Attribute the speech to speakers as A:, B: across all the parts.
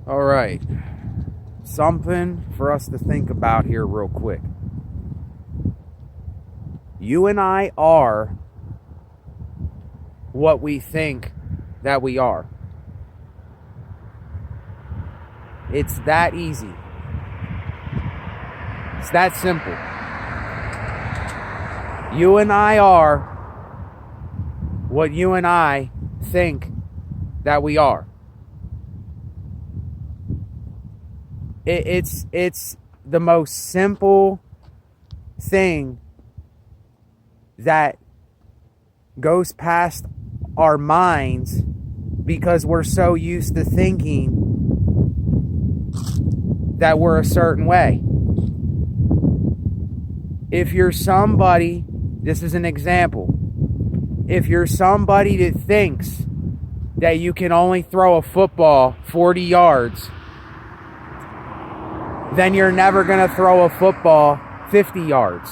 A: All right. Something for us to think about here real quick. You and I are what we think that we are. It's that easy. It's that simple. You and I are what you and I think that we are. It's the most simple thing that goes past our minds because we're so used to thinking that we're a certain way. If you're somebody, this is an example. If you're somebody that thinks that you can only throw a football 40 yards, then you're never going to throw a football 50 yards,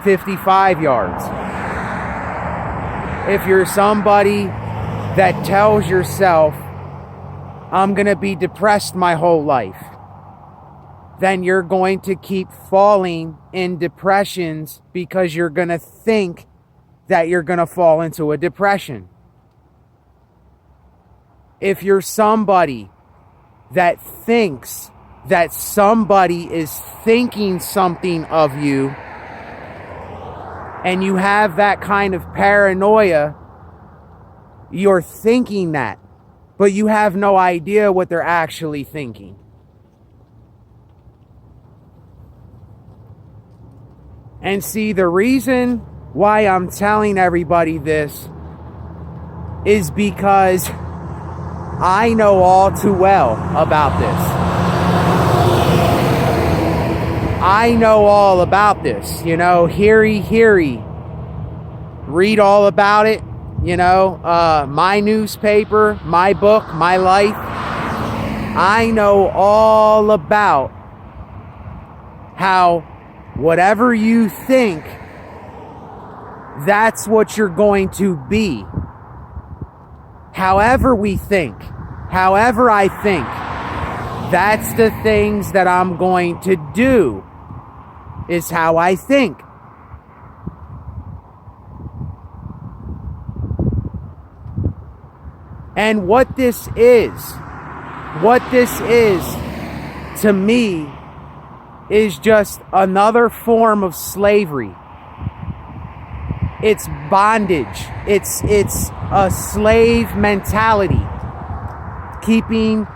A: 55 yards. If you're somebody that tells yourself, I'm going to be depressed my whole life, then you're going to keep falling in depressions because you're going to think that you're going to fall into a depression. If you're somebody that thinks that somebody is thinking something of you and you have that kind of paranoia, you're thinking that, but you have no idea what they're actually thinking. And see, the reason why I'm telling everybody this is because I know all too well about this. I know all about this, heary, read all about it, my newspaper, my book, my life. I know all about how whatever you think, that's what you're going to be. However we think, however I think, that's the things that I'm going to do, is how I think. And what this is to me is just another form of slavery. It's bondage. It's a slave mentality, keeping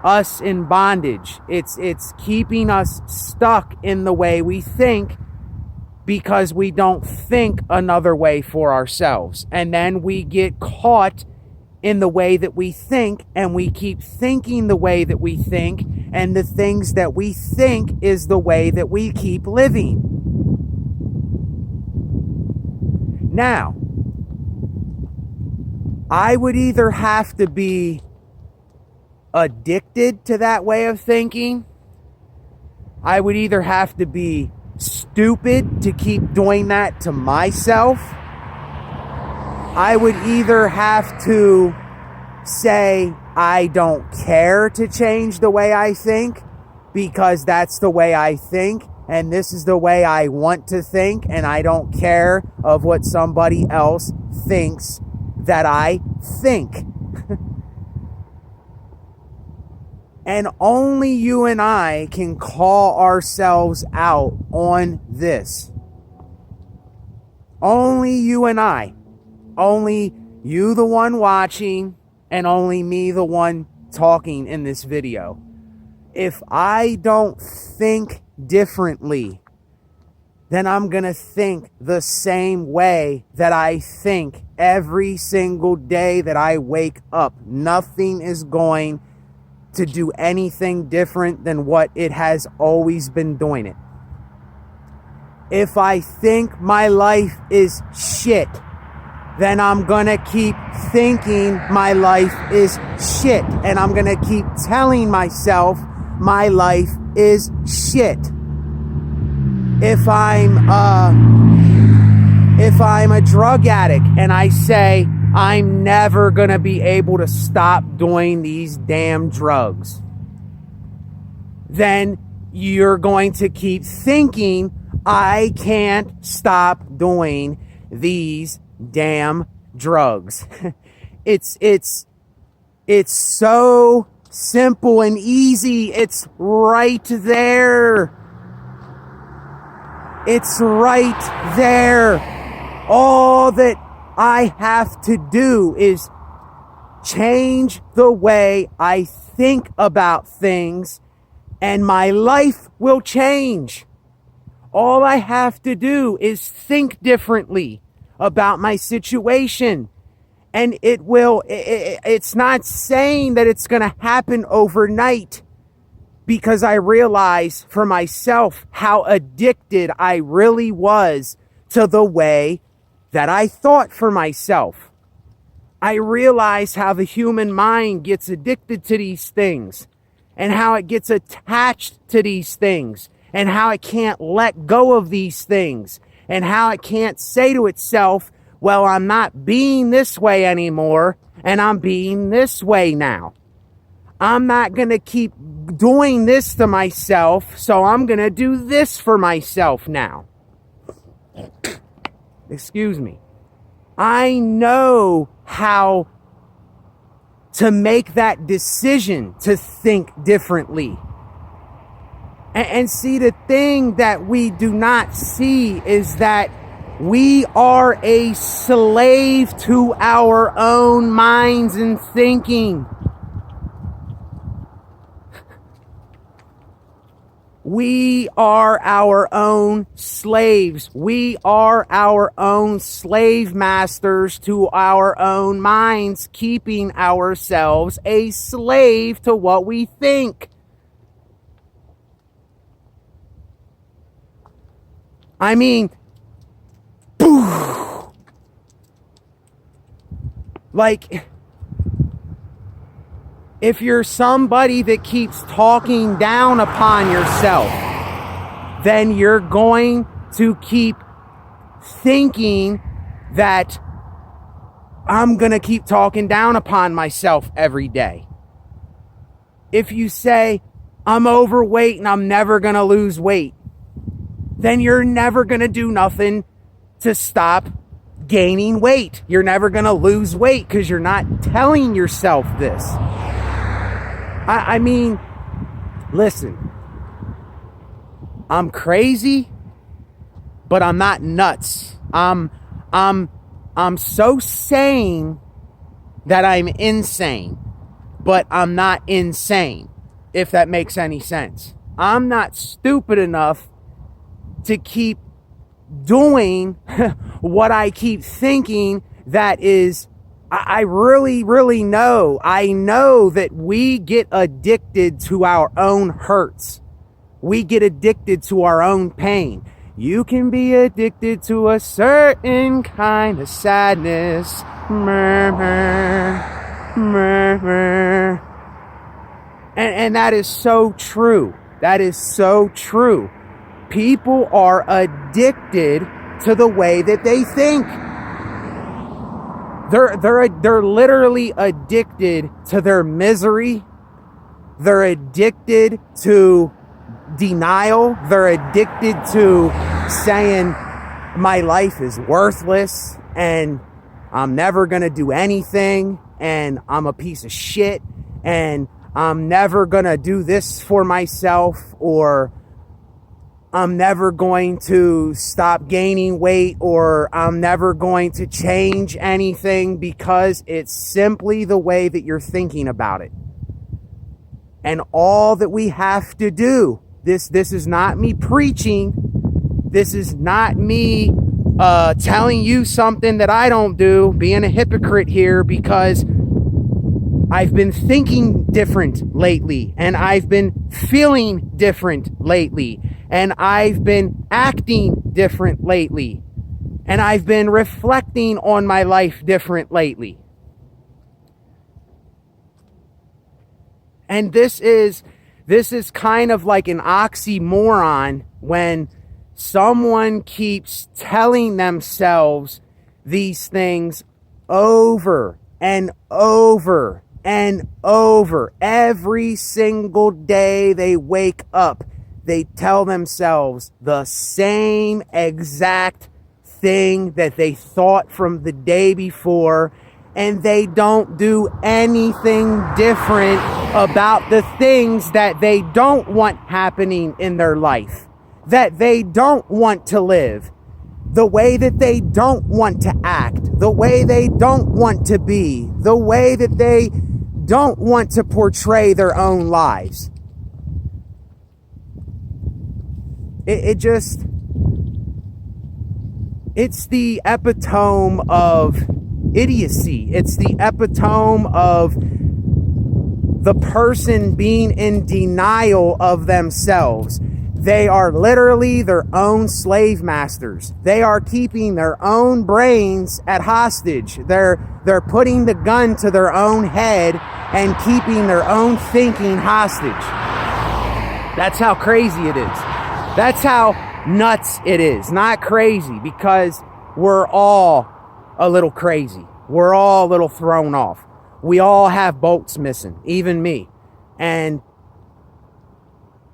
A: us in bondage. It's keeping us stuck in the way we think because we don't think another way for ourselves. And then we get caught in the way that we think, and we keep thinking the way that we think, and the things that we think is the way that we keep living. Now, I would either have to be addicted to that way of thinking. I would either have to be stupid to keep doing that to myself. I would either have to say I don't care to change the way I think because that's the way I think and this is the way I want to think, and I don't care of what somebody else thinks that I think. And only you and I can call ourselves out on this. Only you and I. Only you, the one watching, and only me, the one talking in this video. If I don't think differently, then I'm going to think the same way that I think every single day that I wake up. Nothing is going to do anything different than what it has always been doing it. If I think my life is shit, then I'm gonna keep thinking my life is shit, and I'm gonna keep telling myself my life is shit. If I'm a drug addict and I say I'm never going to be able to stop doing these damn drugs. Then you're going to keep thinking, I can't stop doing these damn drugs. It's so simple and easy. It's right there. It's right there. All that I have to do is change the way I think about things, and my life will change. All I have to do is think differently about my situation. And it will, it's not saying that it's going to happen overnight, because I realize for myself how addicted I really was to the way that I thought for myself. I realize how the human mind gets addicted to these things, and how it gets attached to these things, and how it can't let go of these things, and how it can't say to itself, well, I'm not being this way anymore, and I'm being this way now. I'm not going to keep doing this to myself, so I'm going to do this for myself now. Excuse me. I know how to make that decision to think differently. And see, the thing that we do not see is that we are a slave to our own minds and thinking. We are our own slaves. We are our own slave masters to our own minds, keeping ourselves a slave to what we think. I mean, like, if you're somebody that keeps talking down upon yourself, then you're going to keep thinking that I'm going to keep talking down upon myself every day. If you say, I'm overweight and I'm never going to lose weight, then you're never going to do nothing to stop gaining weight. You're never going to lose weight because you're not telling yourself this. I mean, listen, I'm crazy, but I'm not nuts. I'm so sane that I'm insane, but I'm not insane, if that makes any sense. I'm not stupid enough to keep doing what I keep thinking that is, I really know. I know that we get addicted to our own hurts. We get addicted to our own pain. You can be addicted to a certain kind of sadness. Murmur, murmur. And that is so true. That is so true. People are addicted to the way that they think. They're literally addicted to their misery. They're addicted to denial. They're addicted to saying my life is worthless and I'm never going to do anything and I'm a piece of shit and I'm never going to do this for myself, or I'm never going to stop gaining weight, or I'm never going to change anything, because it's simply the way that you're thinking about it. And all that we have to do, this is not me preaching. This is not me telling you something that I don't do, being a hypocrite here, because I've been thinking different lately, and I've been feeling different lately, and I've been acting different lately, and I've been reflecting on my life different lately. And this is kind of like an oxymoron when someone keeps telling themselves these things over and over and over. Every single day they wake up, they tell themselves the same exact thing that they thought from the day before, and they don't do anything different about the things that they don't want happening in their life, that they don't want to live, the way that they don't want to act, the way they don't want to be, the way that they don't want to portray their own lives. It's the epitome of idiocy. It's the epitome of the person being in denial of themselves. They are literally their own slave masters. They are keeping their own brains at hostage. They're putting the gun to their own head and keeping their own thinking hostage. That's how crazy it is. That's how nuts it is. Not crazy, because we're all a little crazy. We're all a little thrown off. We all have bolts missing, even me. And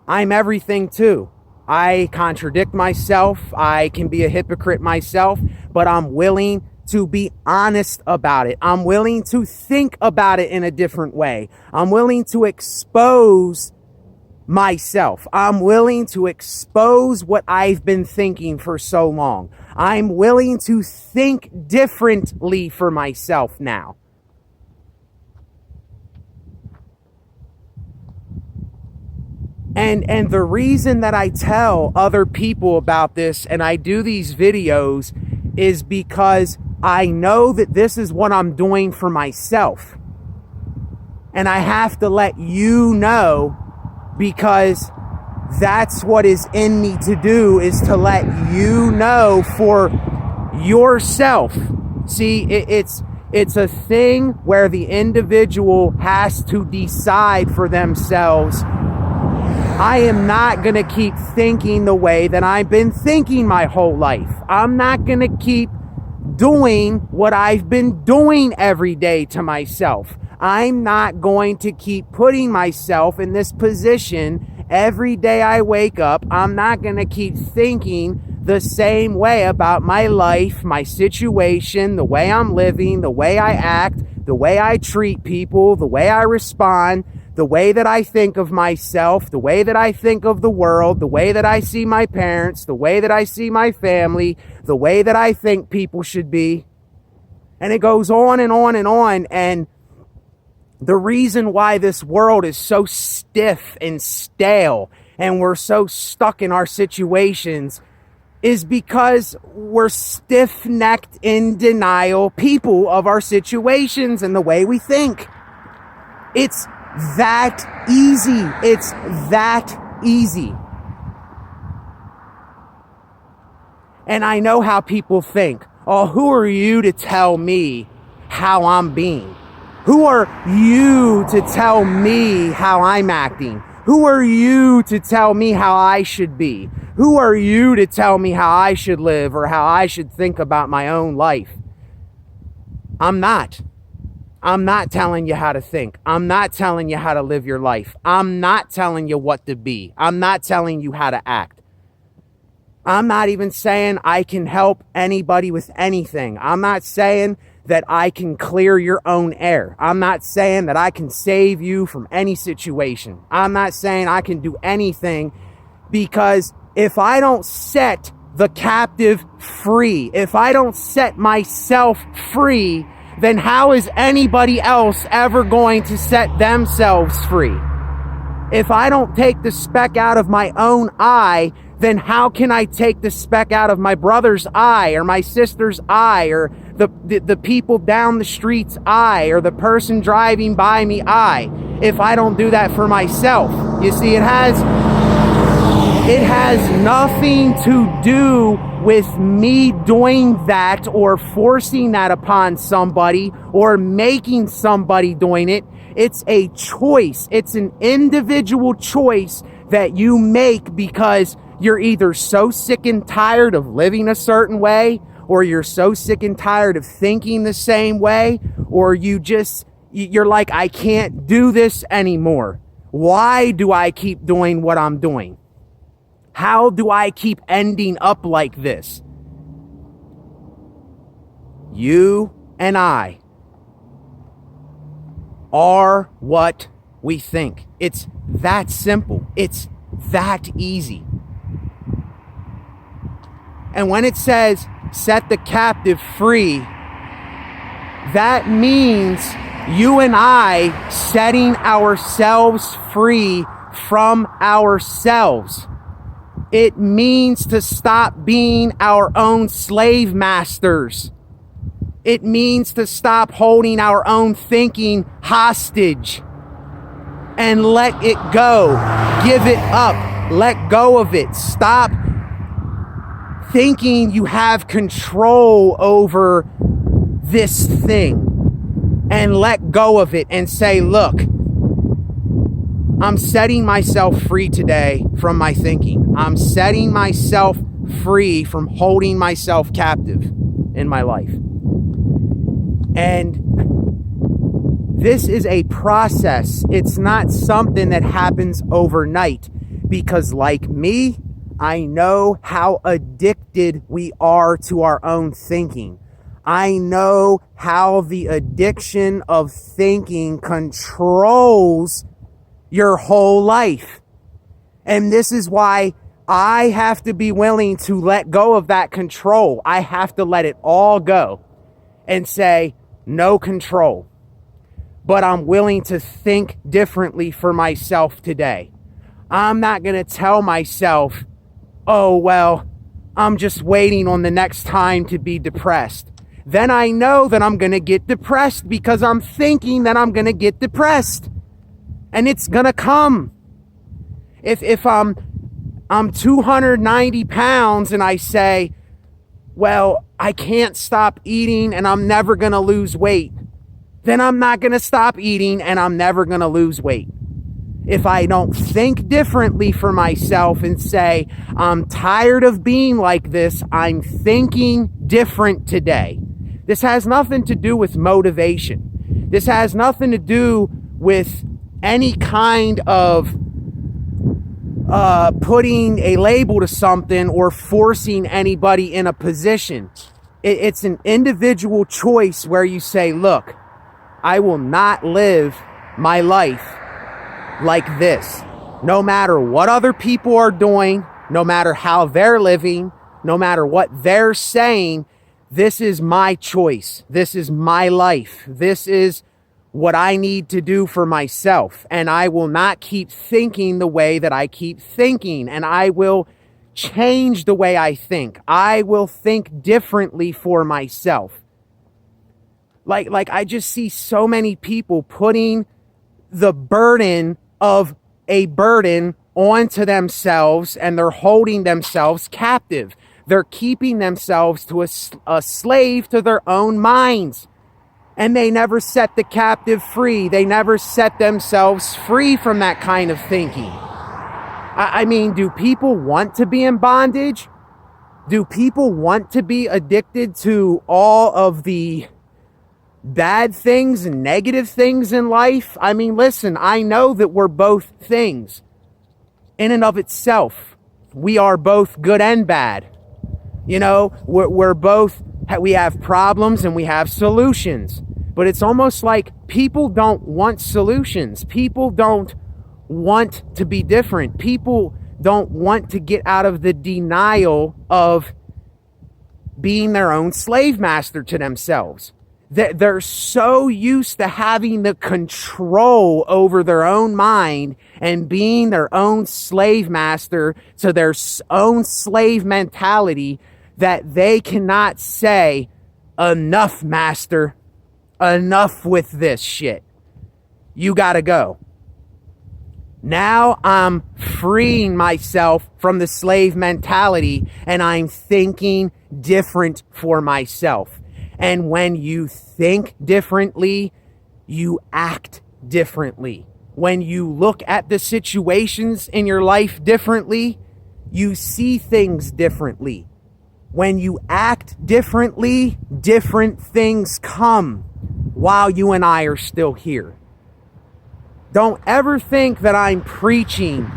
A: I'm everything too. I contradict myself. I can be a hypocrite myself, but I'm willing to be honest about it. I'm willing to think about it in a different way. I'm willing to expose myself. I'm willing to expose what I've been thinking for so long. I'm willing to think differently for myself now. And the reason that I tell other people about this and I do these videos is because I know that this is what I'm doing for myself. And I have to let you know, because that's what is in me to do, is to let you know for yourself. See, it's a thing where the individual has to decide for themselves. I am not going to keep thinking the way that I've been thinking my whole life. I'm not going to keep doing what I've been doing every day to myself. I'm not going to keep putting myself in this position every day I wake up. I'm not going to keep thinking the same way about my life, my situation, the way I'm living, the way I act, the way I treat people, the way I respond, the way that I think of myself, the way that I think of the world, the way that I see my parents, the way that I see my family, the way that I think people should be. And it goes on and on and on. And the reason why this world is so stiff and stale and we're so stuck in our situations is because we're stiff-necked, in denial people of our situations and the way we think. It's that easy. It's that easy. And I know how people think. Oh, who are you to tell me how I'm being? Who are you to tell me how I'm acting? Who are you to tell me how I should be? Who are you to tell me how I should live or how I should think about my own life? I'm not. I'm not telling you how to think. I'm not telling you how to live your life. I'm not telling you what to be. I'm not telling you how to act. I'm not even saying I can help anybody with anything. I'm not saying that I can clear your own air. I'm not saying that I can save you from any situation. I'm not saying I can do anything, because if I don't set the captive free, if I don't set myself free, then how is anybody else ever going to set themselves free? If I don't take the speck out of my own eye, then how can I take the speck out of my brother's eye or my sister's eye or the people down the street's eye or the person driving by me eye if I don't do that for myself? You see, it has nothing to do with me doing that or forcing that upon somebody or making somebody doing it. It's a choice. It's an individual choice that you make because you're either so sick and tired of living a certain way, or you're so sick and tired of thinking the same way, or you're like, I can't do this anymore. Why do I keep doing what I'm doing? How do I keep ending up like this? You and I are what we think. It's that simple. It's that easy. And when it says set the captive free, that means you and I setting ourselves free from ourselves. It means to stop being our own slave masters. It means to stop holding our own thinking hostage and let it go. Give it up. Let go of it. Stop thinking you have control over this thing and let go of it and say, look, I'm setting myself free today from my thinking. I'm setting myself free from holding myself captive in my life. And this is a process. It's not something that happens overnight, because like me, I know how addicted we are to our own thinking. I know how the addiction of thinking controls your whole life. And this is why I have to be willing to let go of that control. I have to let it all go and say, no control. But I'm willing to think differently for myself today. I'm not going to tell myself, oh, well, I'm just waiting on the next time to be depressed. Then I know that I'm going to get depressed because I'm thinking that I'm going to get depressed. And it's going to come. If I'm 290 pounds and I say, well, I can't stop eating and I'm never going to lose weight, then I'm not going to stop eating and I'm never going to lose weight. If I don't think differently for myself and say, I'm tired of being like this, I'm thinking different today. This has nothing to do with motivation. This has nothing to do with any kind of putting a label to something or forcing anybody in a position. It's an individual choice where you say, look, I will not live my life like this. No matter what other people are doing, no matter how they're living, no matter what they're saying, this is my choice. This is my life. This is what I need to do for myself. And I will not keep thinking the way that I keep thinking. And I will change the way I think. I will think differently for myself. Like I just see so many people putting the burden of a burden onto themselves, and they're holding themselves captive. They're keeping themselves to a slave to their own minds. And they never set the captive free. They never set themselves free from that kind of thinking. I mean, do people want to be in bondage? Do people want to be addicted to all of the bad things and negative things in life? I mean, listen, I know that we're both things in and of itself. We are both good and bad. You know, we're both, we have problems and we have solutions. But it's almost like people don't want solutions. People don't want to be different. People don't want to get out of the denial of being their own slave master to themselves. They're so used to having the control over their own mind and being their own slave master to their own slave mentality that they cannot say, enough, master, enough with this shit. You gotta go. Now I'm freeing myself from the slave mentality and I'm thinking different for myself. And when you think differently, you act differently. When you look at the situations in your life differently, you see things differently. When you act differently, different things come while you and I are still here. Don't ever think that I'm preaching.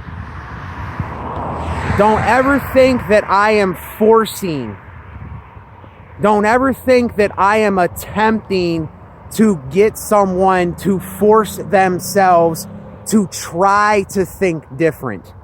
A: Don't ever think that I am forcing. Don't ever think that I am attempting to get someone to force themselves to try to think different.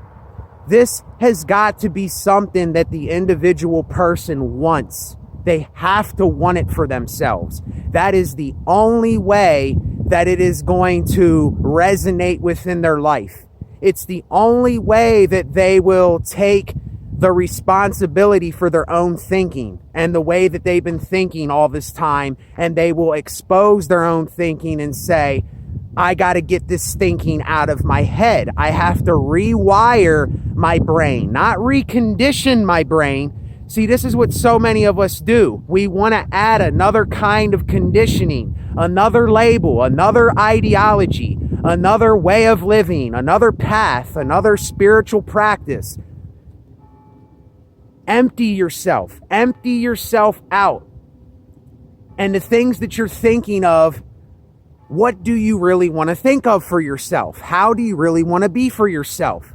A: This has got to be something that the individual person wants. They have to want it for themselves. That is the only way that it is going to resonate within their life. It's the only way that they will take the responsibility for their own thinking and the way that they've been thinking all this time, and they will expose their own thinking and say, I got to get this thinking out of my head. I have to rewire my brain, not recondition my brain. See, this is what so many of us do. We want to add another kind of conditioning, another label, another ideology, another way of living, another path, another spiritual practice. Empty yourself out. And the things that you're thinking of, what do you really want to think of for yourself? How do you really want to be for yourself?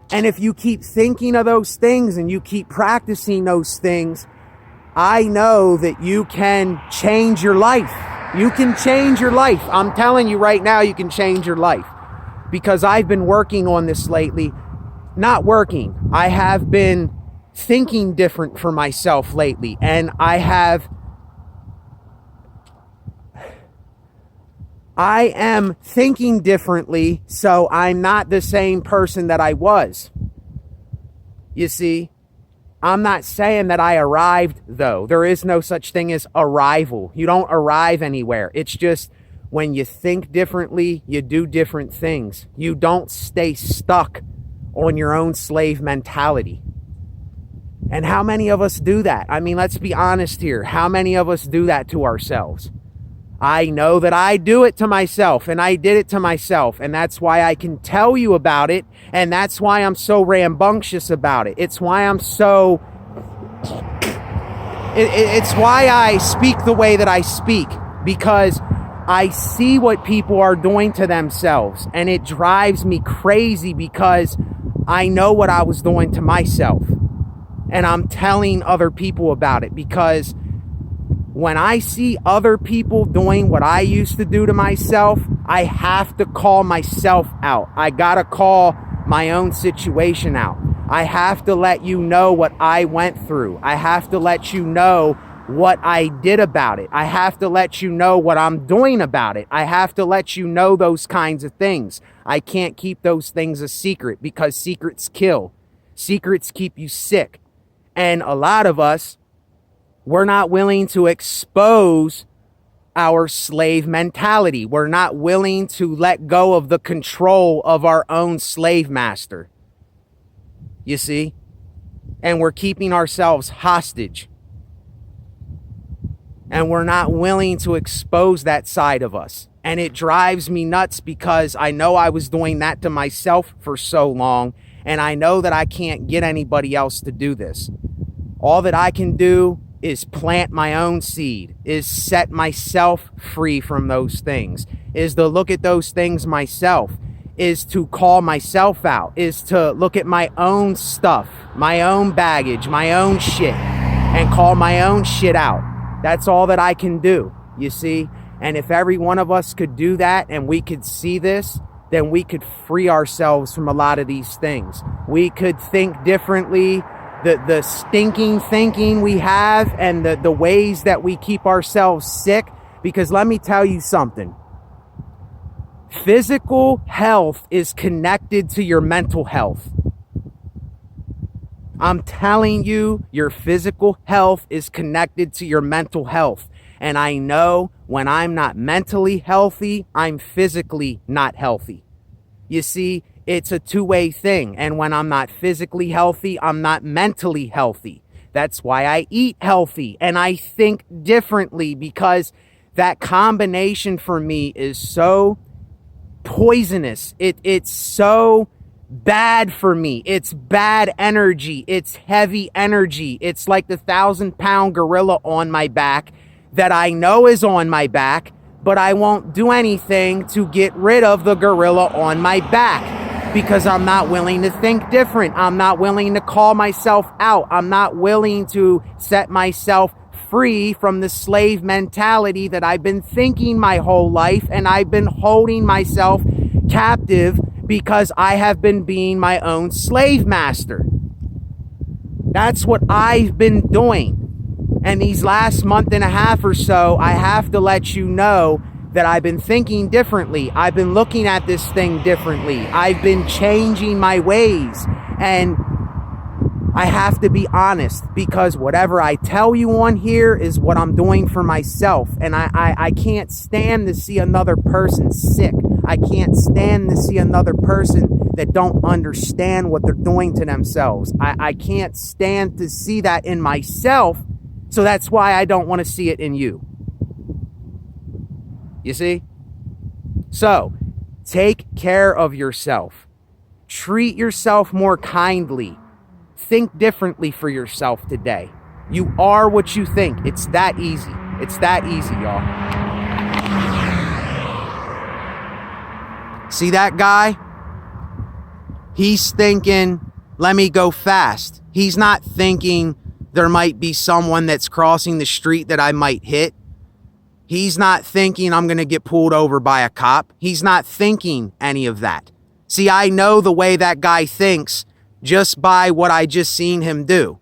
A: And if you keep thinking of those things and you keep practicing those things, I know that you can change your life. You can change your life. I'm telling you right now, you can change your life. Because I've been working on this lately. Not working. I have been thinking different for myself lately. And I am thinking differently, so I'm not the same person that I was. You see, I'm not saying that I arrived, though. There is no such thing as arrival. You don't arrive anywhere. It's just when you think differently, you do different things. You don't stay stuck on your own slave mentality. And how many of us do that? I mean, let's be honest here. How many of us do that to ourselves? I know that I do it to myself, and I did it to myself, and that's why I can tell you about it, and that's why I'm so rambunctious about it. It's why I'm so... It's why I speak the way that I speak, because I see what people are doing to themselves, and it drives me crazy because I know what I was doing to myself, and I'm telling other people about it because when I see other people doing what I used to do to myself, I have to call myself out. I gotta call my own situation out. I have to let you know what I went through. I have to let you know what I did about it. I have to let you know what I'm doing about it. I have to let you know those kinds of things. I can't keep those things a secret because secrets kill. Secrets keep you sick. And a lot of us, we're not willing to expose our slave mentality. We're not willing to let go of the control of our own slave master. You see? And we're keeping ourselves hostage. And we're not willing to expose that side of us. And it drives me nuts because I know I was doing that to myself for so long. And I know that I can't get anybody else to do this. All that I can do is plant my own seed, is set myself free from those things, is to look at those things myself, is to call myself out, is to look at my own stuff, my own baggage, my own shit, and call my own shit out. That's all that I can do, you see? And if every one of us could do that and we could see this, then we could free ourselves from a lot of these things. We could think differently. The stinking thinking we have and the ways that we keep ourselves sick. Because let me tell you something. Physical health is connected to your mental health. I'm telling you, your physical health is connected to your mental health. And I know when I'm not mentally healthy, I'm physically not healthy. You see, it's a two-way thing. And when I'm not physically healthy, I'm not mentally healthy. That's why I eat healthy and I think differently, because that combination for me is so poisonous. It's so bad for me. It's bad energy. It's heavy energy. It's like the 1,000-pound gorilla on my back that I know is on my back, but I won't do anything to get rid of the gorilla on my back because I'm not willing to think different. I'm not willing to call myself out. I'm not willing to set myself free from the slave mentality that I've been thinking my whole life, and I've been holding myself captive because I have been being my own slave master. That's what I've been doing. And these last month and a half or so, I have to let you know that I've been thinking differently. I've been looking at this thing differently. I've been changing my ways. And I have to be honest, because whatever I tell you on here is what I'm doing for myself. And I can't stand to see another person sick. I can't stand to see another person that don't understand what they're doing to themselves. I can't stand to see that in myself. So that's why I don't want to see it in you. You see? So, take care of yourself. Treat yourself more kindly. Think differently for yourself today. You are what you think. It's that easy. It's that easy, y'all. See that guy? He's thinking, let me go fast. He's not thinking there might be someone that's crossing the street that I might hit. He's not thinking I'm going to get pulled over by a cop. He's not thinking any of that. See, I know the way that guy thinks just by what I just seen him do.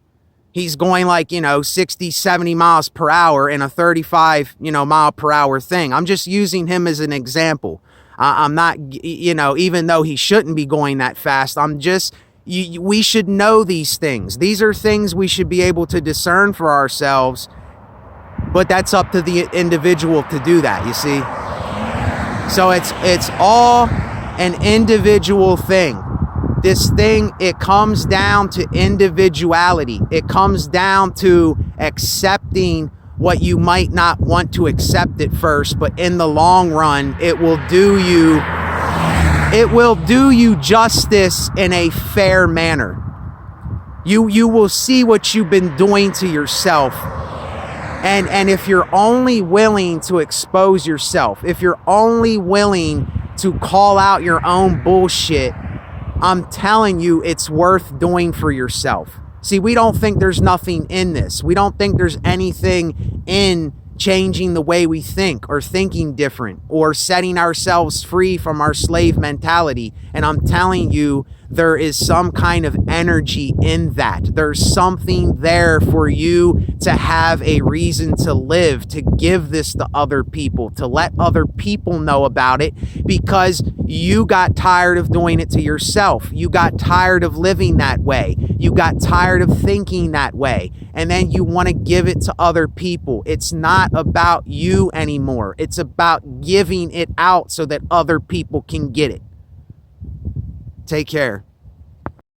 A: He's going like, 60, 70 miles per hour in a 35, mile per hour thing. I'm just using him as an example. I'm not, even though he shouldn't be going that fast, we should know these things. These are things we should be able to discern for ourselves, but that's up to the individual to do that, you see? So it's all an individual thing. This thing, it comes down to individuality. It comes down to accepting what you might not want to accept at first, but in the long run, it will do you justice in a fair manner. You will see what you've been doing to yourself. And if you're only willing to expose yourself, if you're only willing to call out your own bullshit, I'm telling you, it's worth doing for yourself. See, we don't think there's nothing in this. We don't think there's anything in changing the way we think or thinking different or setting ourselves free from our slave mentality. And I'm telling you, there is some kind of energy in that. There's something there for you to have a reason to live, to give this to other people, to let other people know about it, because you got tired of doing it to yourself. You got tired of living that way. You got tired of thinking that way. And then you want to give it to other people. It's not about you anymore. It's about giving it out so that other people can get it. Take care.